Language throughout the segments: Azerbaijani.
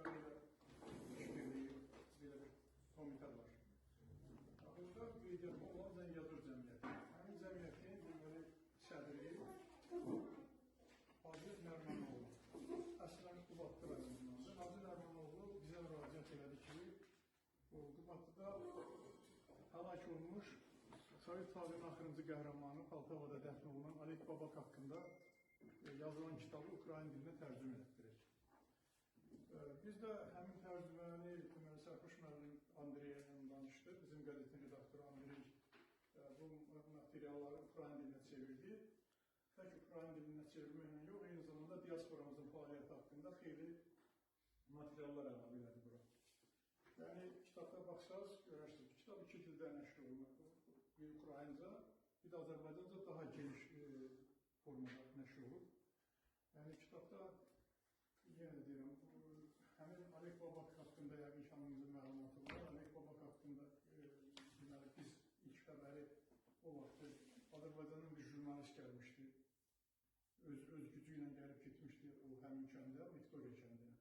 belə işbirliyi, belə bir komitə var. Burada qeydiyyatda olan Zəngəzur cəmiyyəti. Həmin cəmiyyətin deməli sədri Hacı Nərmanoğlu. Əslən Qubadlı rayonundandır. Hacı Nərmanoğlu bizə müraciət elədi ki, Qubadlıda həlak olmuş Sovet tarixinin axırıncı qəhrəmanı Poltavada dəfn olunan Alek Babak haqqında yazılan kitabı Ukrayna dilinə tərcümə etdirir. Biz də həmin tərcüməni Sərxuş müəllim Andreyevlə danışdıq. Bizim qəzetin redaktoru Andrey bu materialları Ukrayna dilinə çevirdi. Tək Ukrayna dilinə çevirməklə yox, eyni zamanda diasporamızın fəaliyyəti haqqında xeyli materiallar əlavə elədi bura. Yəni, kitabda baxsaq, görərsiniz ki, kitab iki dildə nəşr olunur. Bir Ukraynca, bir də Azərbaycanca daha geniş formada nəşr olub. Yəni, kitabda, yenə deyirəm, həmin Alek Babak haqqında yəqin ki, hamımızın məlumatı var. Alek Babak haqqında biz ilk xəbəri o vaxtı Azərbaycanın bir jurnalist gəlmişdi. Öz gücü ilə gəlib getmişdi o həmin kəndə, Viktoriya kəndinə,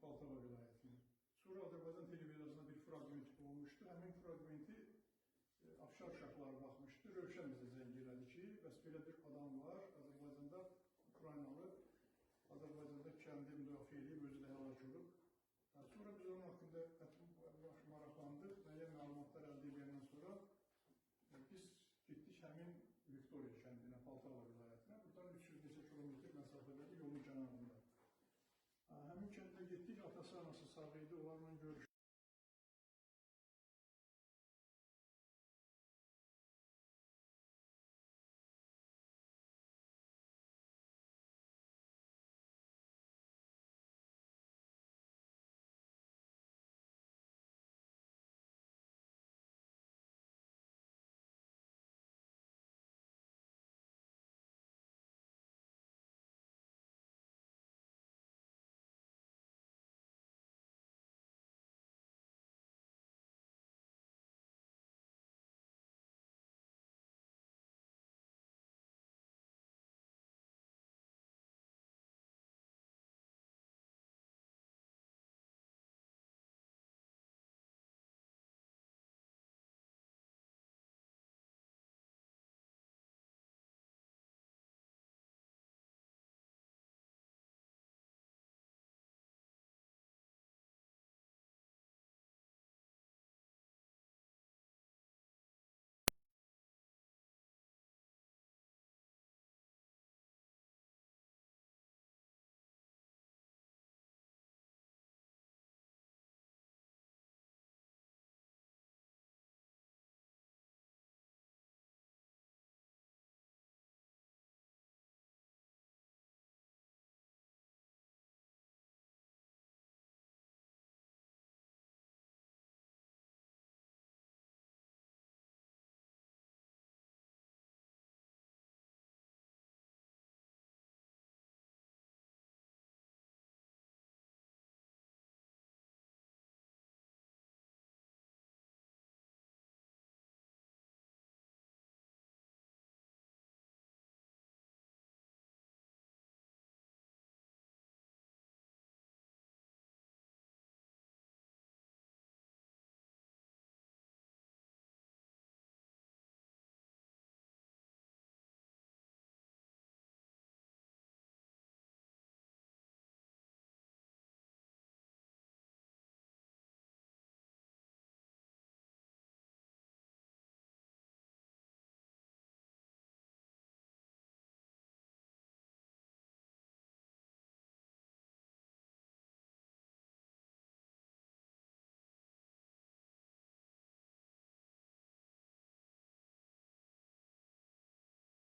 Poltava vilayətinə. Sonra Azərbaycan televiziyasında bir fragment olmuşdu. Həmin fragmenti Afşar uşaqları baxmışdı. Rövşən bizə zəng elədi ki, bəs belə bir adam var, Azərbaycanda Ukraynalı, Azərbaycanda kəndi müdafiə edib, özü də həlak olub. Sonra biz onun haqqında maraqlandıq, müəyyən məlumatlar əldə edəndən sonra biz getdik həmin Viktoriya kəndinə, Poltava vilayətinə. Buradan 300 neçə kilometr məsafədə yolun kənarında. Həmin kəndə getdik, atası, anası sağ idi, onlarla görüşdük.